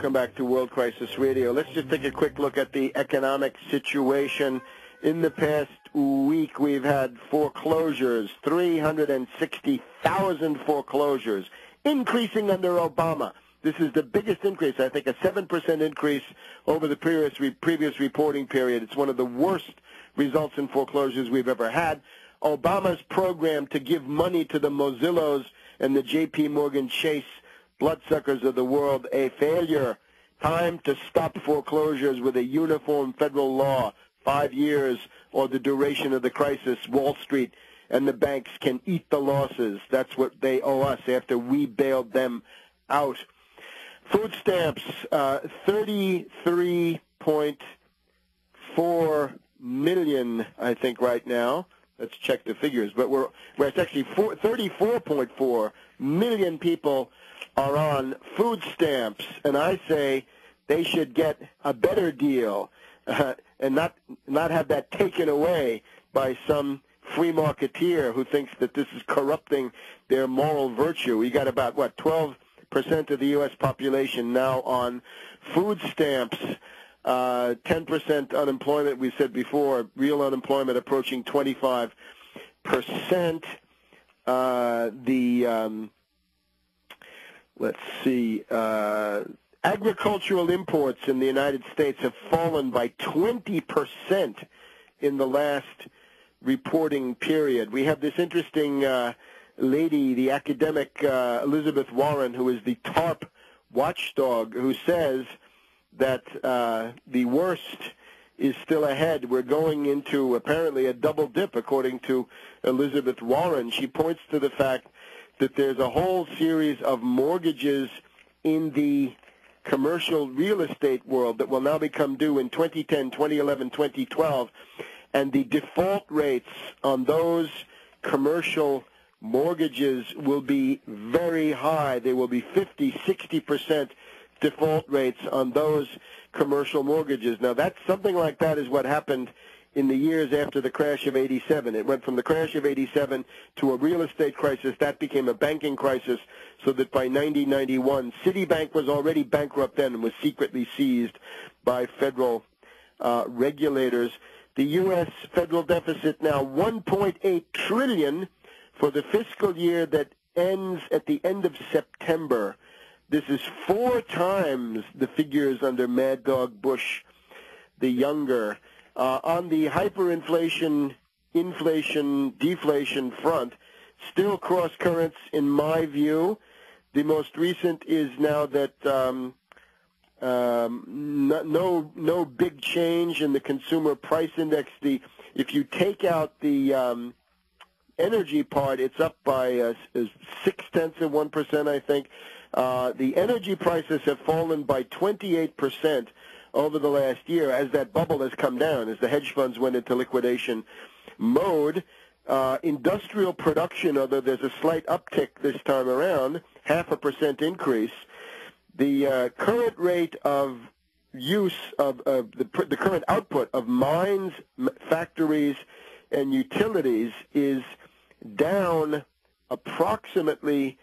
welcome back to World Crisis Radio. Let's just take a quick look at the economic situation. In the past week, we've had foreclosures, 360,000 foreclosures, increasing under Obama. This is the biggest increase, I think, a 7% increase over the previous reporting period. It's one of the worst results in foreclosures we've ever had. Obama's program to give money to the Mozillos and the J.P. Morgan Chase bloodsuckers of the world, a failure. Time to stop foreclosures with a uniform federal law. 5 years or the duration of the crisis. Wall Street and the banks can eat the losses. That's what they owe us after we bailed them out. Food stamps, 33.4 million, I think, right now. Let's check the figures. But it's actually 34.4 million people are on food stamps, and I say they should get a better deal and not have that taken away by some free marketeer who thinks that this is corrupting their moral virtue. We got about, 12% of the U.S. population now on food stamps, 10% unemployment, we said before, real unemployment approaching 25%. Let's see, agricultural imports in the United States have fallen by 20% in the last reporting period. We have this interesting lady, the academic Elizabeth Warren, who is the TARP watchdog, who says that the worst is still ahead. We're going into apparently a double dip, according to Elizabeth Warren. She points to the fact that there's a whole series of mortgages in the commercial real estate world that will now become due in 2010, 2011, 2012, and the default rates on those commercial mortgages will be very high. They will be 50, 60% default rates on those commercial mortgages. Now, something like that is what happened in the years after the crash of 87. It went from the crash of 87 to a real estate crisis. That became a banking crisis, so that by 1991, Citibank was already bankrupt then and was secretly seized by federal regulators. The U.S. federal deficit now $1.8 trillion for the fiscal year that ends at the end of September. This is 4 times the figures under Mad Dog Bush the younger. On the hyperinflation, inflation, deflation front, still cross currents in my view. The most recent is now that no big change in the consumer price index. If you take out the energy part, it's up by 0.6%, I think. The energy prices have fallen by 28% over the last year as that bubble has come down, as the hedge funds went into liquidation mode. Industrial production, although there's a slight uptick this time around, 0.5% increase. The current rate of use of the current output of mines, factories, and utilities is down approximately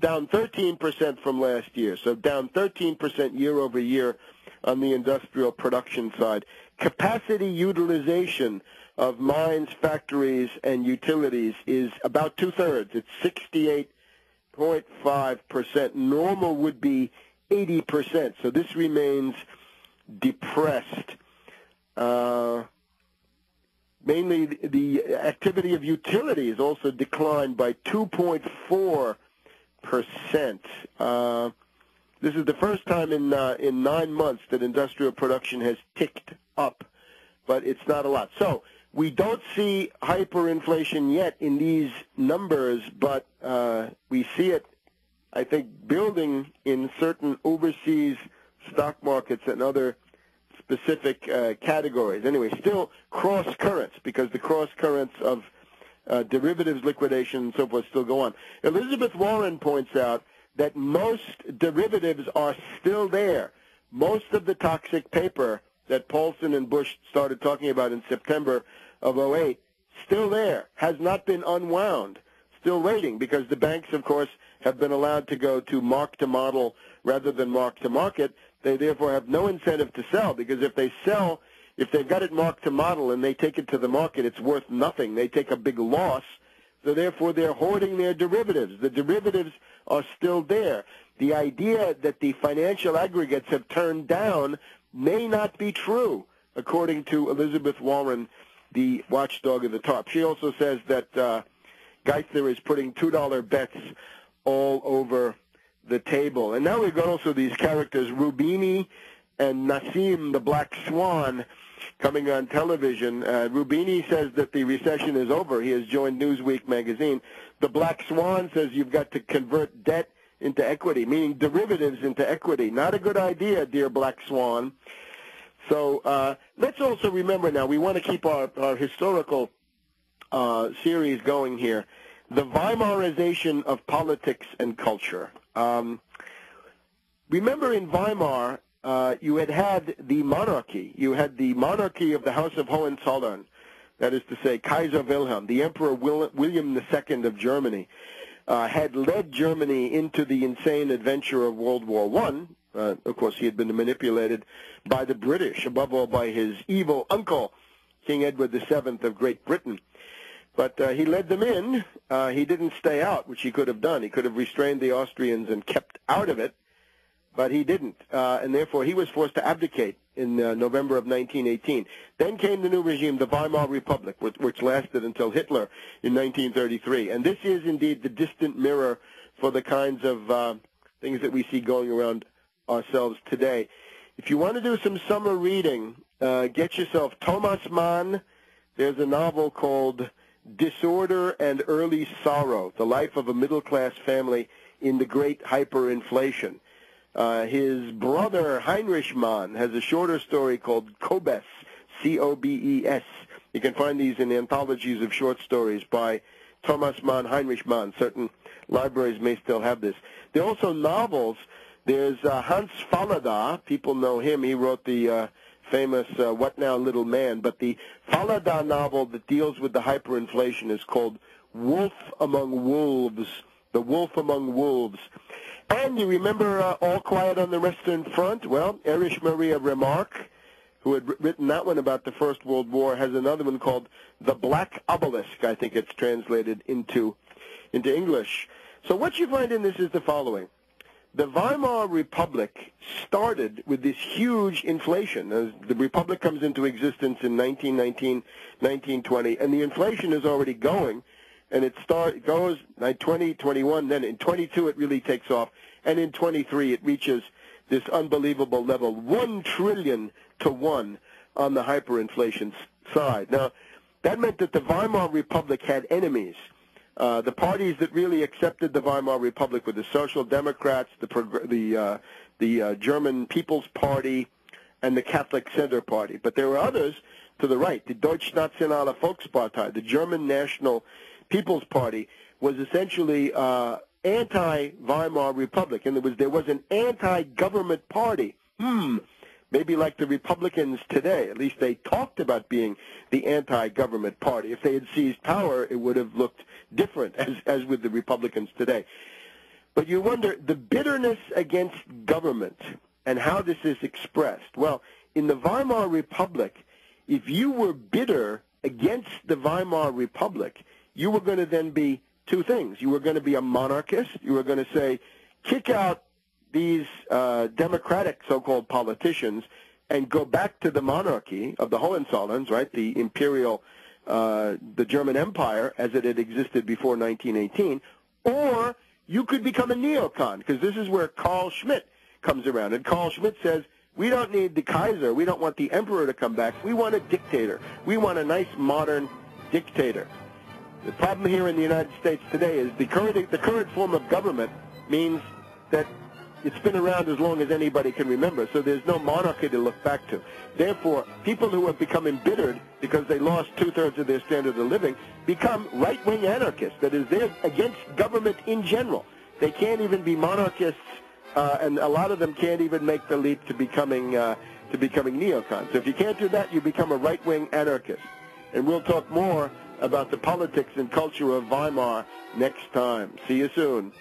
down 13% from last year, so down 13% year over year on the industrial production side. Capacity utilization of mines, factories, and utilities is about 2/3. It's 68.5%. Normal would be 80%, so this remains depressed. Mainly the activity of utilities also declined by 2.4%. This is the first time in 9 months that industrial production has ticked up, but it's not a lot. So we don't see hyperinflation yet in these numbers, but we see it, I think, building in certain overseas stock markets and other specific categories. Anyway, still cross currents, because the cross currents of derivatives liquidation and so forth still go on. Elizabeth Warren points out that most derivatives are still there. Most of the toxic paper that Paulson and Bush started talking about in September of 2008, still there, has not been unwound. still waiting because the banks, of course, have been allowed to go to mark-to-model rather than mark-to-market. They therefore have no incentive to sell because if they sell, if they've got it mark-to-model and they take it to the market, it's worth nothing. They take a big loss. So therefore, they're hoarding their derivatives. The derivatives are still there. The idea that the financial aggregates have turned down may not be true, according to Elizabeth Warren, the watchdog of the top. She also says that Geithner is putting $2 bets all over the table. And now we've got also these characters, Rubini and Nassim, the Black Swan, coming on television. Rubini says that the recession is over. He has joined Newsweek magazine. The Black Swan says you've got to convert debt into equity, meaning derivatives into equity. Not a good idea, dear Black Swan. So let's also remember now, we want to keep our historical series going here. The Weimarization of politics and culture. Remember in Weimar, you had the monarchy. You had the monarchy of the House of Hohenzollern, that is to say, Kaiser Wilhelm, the Emperor William II of Germany, had led Germany into the insane adventure of World War I. Of course, he had been manipulated by the British, above all by his evil uncle, King Edward VII of Great Britain. But he led them in. He didn't stay out, which he could have done. He could have restrained the Austrians and kept out of it, but he didn't. And therefore, he was forced to abdicate in November of 1918. Then came the new regime, the Weimar Republic, which lasted until Hitler in 1933. And this is indeed the distant mirror for the kinds of things that we see going around ourselves today. If you want to do some summer reading, get yourself Thomas Mann. There's a novel called Disorder and Early Sorrow, the life of a middle-class family in the great hyperinflation. His brother, Heinrich Mann, has a shorter story called Cobes, C-O-B-E-S. You can find these in anthologies of short stories by Thomas Mann, Heinrich Mann. Certain libraries may still have this. There are also novels. There's Hans Fallada. People know him. He wrote the famous What Now, Little Man. But the Fallada novel that deals with the hyperinflation is called Wolf Among Wolves, The Wolf Among Wolves. And you remember All Quiet on the Western Front? Well, Erich Maria Remarque, who had written that one about the First World War, has another one called The Black Obelisk. I think it's translated into English. So what you find in this is the following. The Weimar Republic started with this huge inflation. As the Republic comes into existence in 1919, 1920, and the inflation is already going, and it goes in 20, 21, then in 22 it really takes off, and in 23 it reaches this unbelievable level, 1 trillion to 1 on the hyperinflation side. Now, that meant that the Weimar Republic had enemies. The parties that really accepted the Weimar Republic were the Social Democrats, the German People's Party, and the Catholic Center Party. But there were others to the right. The Deutschnationale Volkspartei, the German National People's Party, was essentially anti-Weimar Republic, and there was an anti-government party. Maybe like the Republicans today. At least they talked about being the anti-government party. If they had seized power, it would have looked different, as with the Republicans today. But you wonder, the bitterness against government and how this is expressed. Well, in the Weimar Republic, if you were bitter against the Weimar Republic, you were going to then be two things. You were going to be a monarchist. You were going to say, kick out these democratic so-called politicians and go back to the monarchy of the Hohenzollerns, right, the imperial, the German Empire as it had existed before 1918, or you could become a neocon, because this is where Carl Schmitt comes around. And Carl Schmitt says, we don't need the Kaiser, we don't want the emperor to come back, we want a dictator. We want a nice modern dictator. The problem here in the United States today is the current form of government means that it's been around as long as anybody can remember, so there's no monarchy to look back to. Therefore, people who have become embittered because they lost two-thirds of their standard of living become right-wing anarchists. That is, they're against government in general. They can't even be monarchists, and a lot of them can't even make the leap to becoming neocons. So if you can't do that, you become a right-wing anarchist. And we'll talk more about the politics and culture of Weimar next time. See you soon.